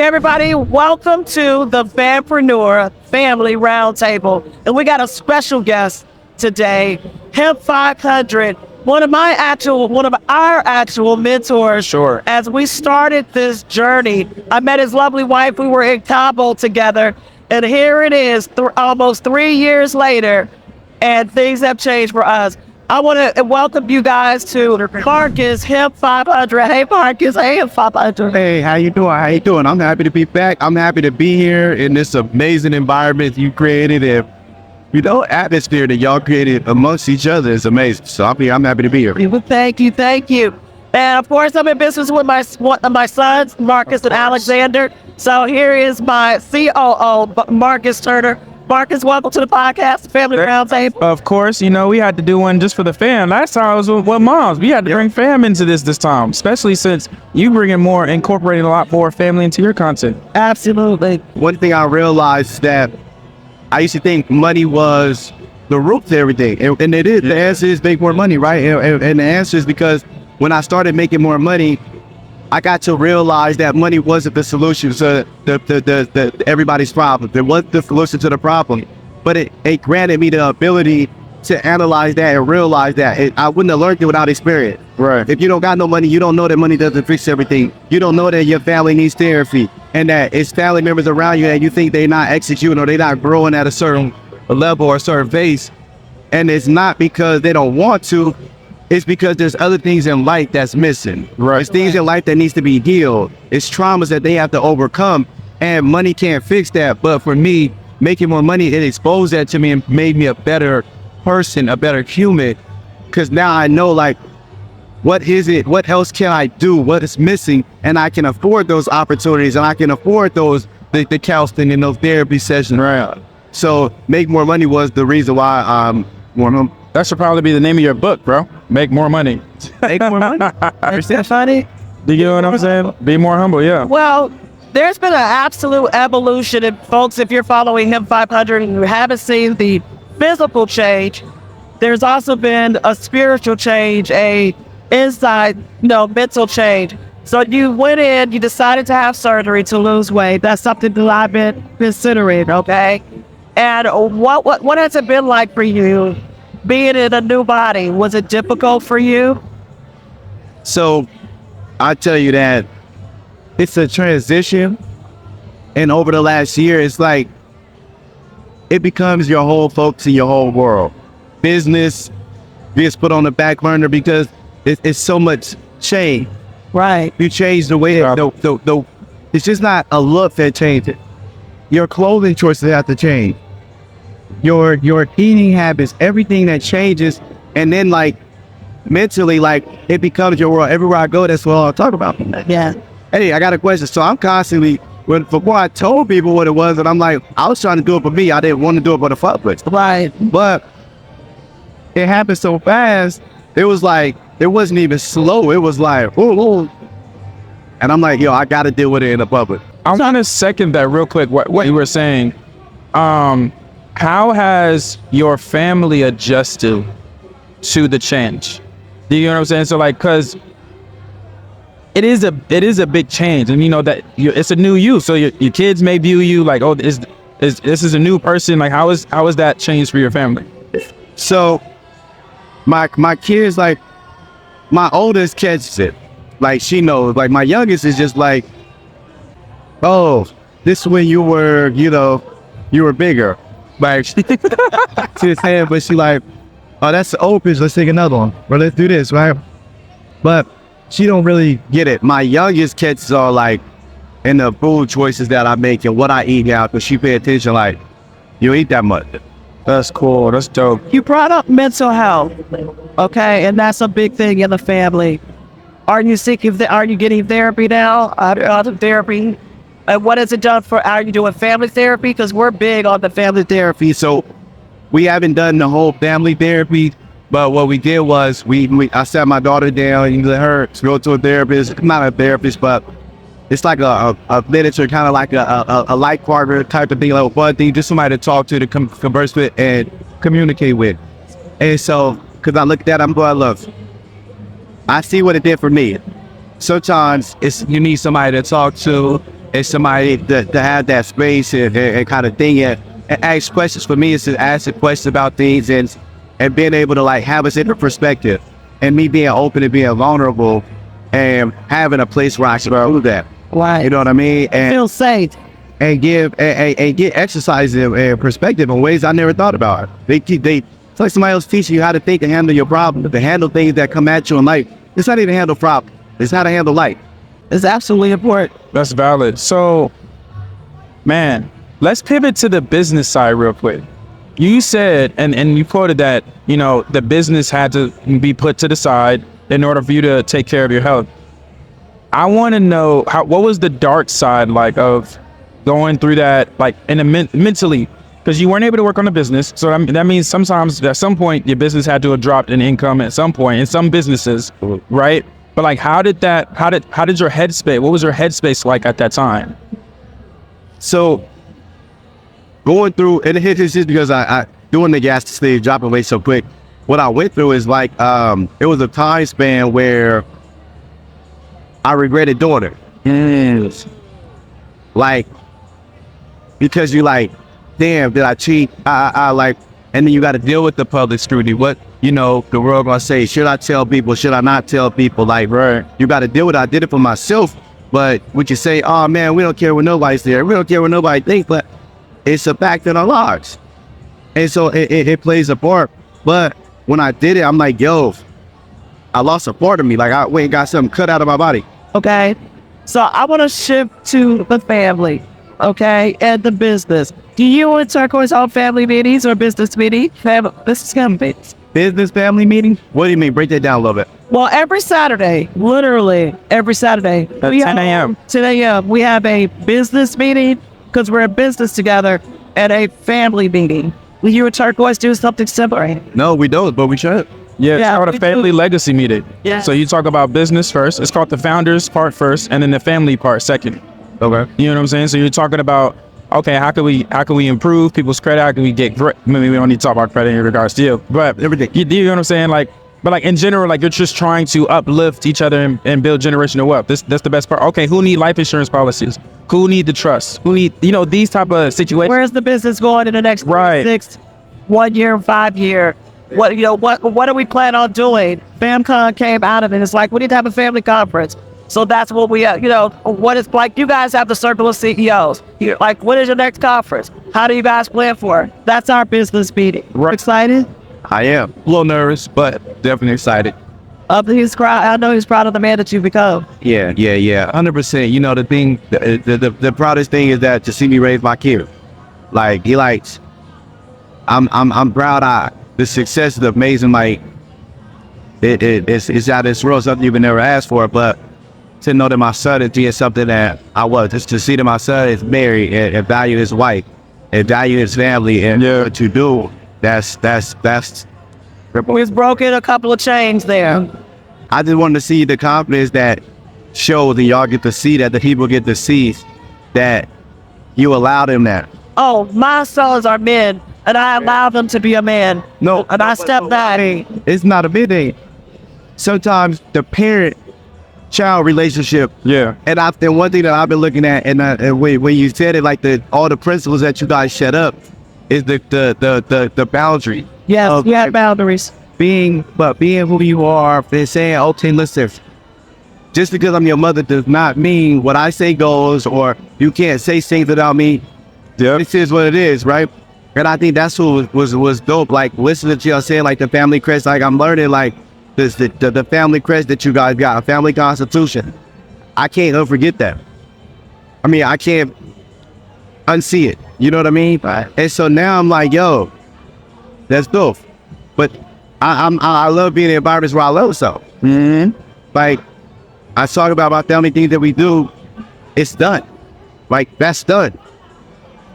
Hey everybody, welcome to the Fanpreneur Family Roundtable. And we got a special guest today, Hemp 500, one of our actual mentors. Sure. As we started this journey, I met his lovely wife. We were in Cabo together. And here it is, almost 3 years later, and things have changed for us. I want to welcome you guys to Marcus Hemp 500. Hey, Marcus. Hey, Hemp 500. Hey, how you doing? How you doing? I'm happy to be back. I'm happy to be here in this amazing environment you created, and atmosphere that y'all created amongst each other is amazing. So I'm happy to be here. Well, thank you. And of course, I'm in business with my sons, Marcus and Alexander. So here is my COO, Marcus Turner. Marcus, welcome to the podcast, Family Roundtable. Of course, we had to do one just for the fam. Last time I was with moms. We had to bring fam into this time, especially since you incorporating a lot more family into your content. Absolutely. One thing I realized is that I used to think money was the root to everything. And it is. The answer is make more money, right? And the answer is because when I started making more money, I got to realize that money wasn't the solution to everybody's problem. It wasn't the solution to the problem, but it granted me the ability to analyze that and realize that I wouldn't have learned it without experience. Right. If you don't got no money, you don't know that money doesn't fix everything. You don't know that your family needs therapy and that it's family members around you and you think they're not executing or they're not growing at a certain level or a certain pace. And it's not because they don't want to. It's because there's other things in life that's missing. Right. It's things in life that needs to be healed. It's traumas that they have to overcome, and money can't fix that. But for me, making more money, it exposed that to me and made me a better person, a better human. Because now I know, what is it? What else can I do? What is missing? And I can afford those opportunities, and I can afford the counseling and those therapy sessions. Right. So make more money was the reason why I'm more. That should probably be the name of your book, bro. Make more money. Make more money. Is that funny? Do you know what I'm saying? Be more humble, yeah. Well, there's been an absolute evolution. And folks, if you're following Hemp 500 and you haven't seen the physical change, there's also been a spiritual change, a mental change. So you went in, you decided to have surgery to lose weight. That's something that I've been considering, okay? And what has it been like for you being in a new body? Was it difficult for you? So I tell you that it's a transition, and over the last year, it's like it becomes your whole focus in your whole world. Business gets put on the back burner because it's so much change. Right. You change the way it's just not a look that changes. Your clothing choices have to change. Your eating habits, everything that changes, and then mentally, it becomes your world. Everywhere I go, that's what I'll talk about. Yeah. Hey, I got a question. So I'm constantly, before I told people what it was, and I'm like, I was trying to do it for me. I didn't want to do it for the public. Right. But it happened so fast. It was it wasn't even slow. It was ooh. And I'm like, yo, I got to deal with it in the public. I want to second that real quick, what you were saying. How has your family adjusted to the change? Do you know what I'm saying? So because it is a big change, and that it's a new you. So your kids may view you oh, this is a new person. How is that changed for your family? So my kids, my oldest catches it. She knows. My youngest is just oh, this is when you were, you were bigger. She's saying, but she oh, that's the old picture. Let's take another one. Or let's do this, right? But she don't really get it. My youngest catches are in the food choices that I make and what I eat now, because she pay attention. You eat that much. That's cool. That's dope. You brought up mental health, okay, and that's a big thing in the family. Are you getting therapy now? Therapy? And what has it done are you doing family therapy? Because we're big on the family therapy. So we haven't done the whole family therapy, but what we did was I sat my daughter down and let her go to a therapist. Not a therapist, but it's a literature, kind of a life partner type of thing, a fun thing, just somebody to talk to converse with and communicate with. And so, because I looked at it, I'm going, look, I see what it did for me. Sometimes you need somebody to talk to and somebody to have that space and kind of thing and ask questions. For me, it's to ask the questions about things and being able to like have a different perspective, and me being open and being vulnerable and having a place where I can do that. Right. You know what I mean? And Feel safe. and give and get exercise and perspective in ways I never thought about. It's like somebody else teaching you how to think and handle your problems, to handle things that come at you in life. It's not even handle problems. It's how to handle life. It's absolutely important. That's valid. So, man, let's pivot to the business side real quick. You said, and you quoted that, you know, the business had to be put to the side in order for you to take care of your health. I want to know what was the dark side like of going through that, like mentally, because you weren't able to work on the business. So that means sometimes at some point your business had to have dropped in income at some point in some businesses, right? But like, how did your headspace? What was your headspace like at that time? So going through, and it's just because I doing the gas stage, dropping weight so quick. What I went through is like, it was a time span where I regretted doing it. Yes. Like, because you like, damn, did I cheat? I like, and then you got to deal with the public scrutiny. What, you know, the world gonna say, should I tell people? Should I not tell people? Like, right. You got to deal with it. I did it for myself, but would you say, oh man, we don't care when nobody's there. We don't care what nobody thinks, but it's a fact in our lives. And so it plays a part. But when I did it, I'm like, yo, I lost a part of me. Like I went and got something cut out of my body. Okay. So I want to shift to the family, okay, and the business. Do you and Turquoise hold family meetings or business meetings? Business meetings. Business family meeting? What do you mean? Break that down a little bit. Well, every Saturday, literally every Saturday, at 10 a.m. 10 a.m. we have a business meeting because we're in business together, and a family meeting. Will you and Turquoise do something similar? No, we don't, but we should. Yeah, it's called a family legacy meeting. Yeah. So you talk about business first. It's called the founders part first, and then the family part second. Okay. You know what I'm saying? So you're talking about, okay, how can we improve people's credit? How can we get great? Maybe we don't need to talk about credit in regards to you, but everything. You know what I'm saying? Like, but like in general, like you're just trying to uplift each other and build generational wealth. That's the best part. Okay, who need life insurance policies? Who need the trust? Who need, you know, these type of situations? Where's the business going in the next 6, 1 year, 5 year? What do we plan on doing? FamCon came out of it. It's like we need to have a family conference. So that's what we, what it's like. You guys have the circle of CEOs. You're like, when is your next conference? How do you guys plan for it? That's our business meeting. Right. Excited? I am a little nervous, but definitely excited. I know he's proud of the man that you've become. Yeah, 100%. You know, the thing, the proudest thing is that to see me raise my kid. Like he likes, I'm proud. The success is amazing. Like it's out of this world, something you can never ask for. But to know that my son is doing something that I was, just to see that my son is married and value his wife and value his family and what to do. That's. We've broken a couple of chains there. I just wanted to see the confidence that shows, and y'all get to see that, the people get to see that you allow them that. Oh, my sons are men, and I allow them to be a man. No, and I step back. It's not a big thing. Sometimes the parent-child relationship. Yeah. And one thing that I've been looking at, and when you said it, like all the principles that you guys set up, is the boundary. Yes, you have boundaries. Being who you are, and saying, okay, listen, just because I'm your mother does not mean what I say goes, or you can't say things without me. Yeah. This is what it is, right? And I think that's what was dope. Like listening to y'all saying, like the family crest, like I'm learning, like the family crest that you guys got, a family constitution. I can't forget that. I mean, I can't unsee it. You know what I mean? Right. And so now I'm like, yo, that's dope. But I love being in environments where I love myself. Mm-hmm. Like I talk about my family things that we do, it's done. Like that's done.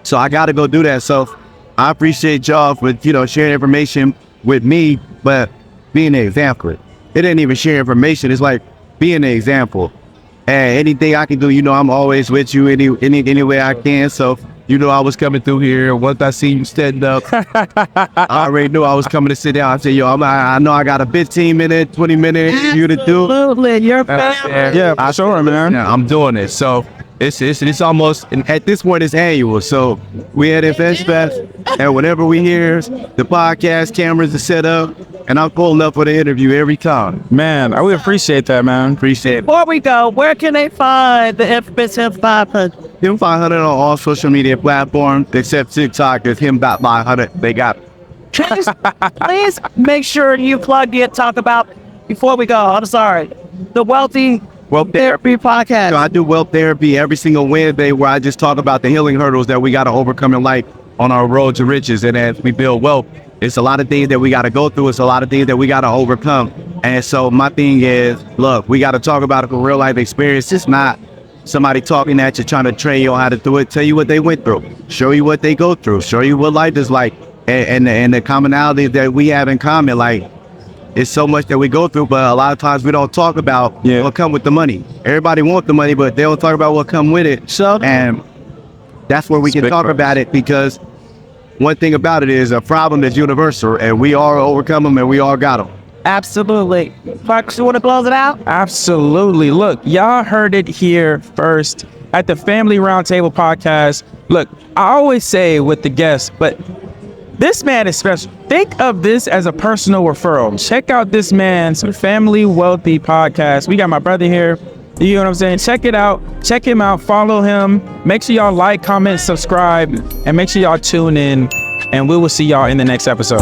So I got to go do that. So I appreciate y'all for sharing information with me, but being an example. It ain't even sharing information. It's like being an example. And anything I can do, I'm always with you any way I can. So I was coming through here. Once I see you standing up, I already knew I was coming to sit down. I said, yo, I know I got a 15-minute, 20-minute interview to do. Absolutely, you're family. Yeah, I sure, man. Yeah, I'm doing it. So It's almost, and at this point, it's annual. So we at Invest Fest, and whenever we hear the podcast cameras are set up, and I'm pulling up for the interview every time. Man, I would appreciate that, man. Appreciate it. Before we go, where can they find the infamous Him 500? Him 500 on all social media platforms except TikTok. Is him.500. They got it. Please make sure you plug in, talk about, before we go, I'm sorry, the Wealthy Therapy Podcast. So I do wealth therapy every single Wednesday where I just talk about the healing hurdles that we got to overcome in life on our road to riches. And as we build wealth, it's a lot of things that we got to go through. It's a lot of things that we got to overcome. And so my thing is, look, we got to talk about it from real life experience. It's not somebody talking at you, trying to train you on how to do it, tell you what they went through, show you what they go through, show you what life is like, and the commonalities that we have in common. Like, it's so much that we go through, but a lot of times we don't talk about what come with the money. Everybody wants the money, but they don't talk about what come with it. So, and that's where we can talk about it, because one thing about it is a problem is universal, and we all overcome them, and we all got them. absolutely. Marcus, you want to close it out? Absolutely. Look, y'all heard it here first at the Family Roundtable podcast. Look, I always say with the guests, but this man is special. Think of this as a personal referral. Check out this man's Family Wealthy podcast. We got my brother here. You know what I'm saying? Check it out. Check him out. Follow him. Make sure y'all like, comment, subscribe, and make sure y'all tune in. And we will see y'all in the next episode.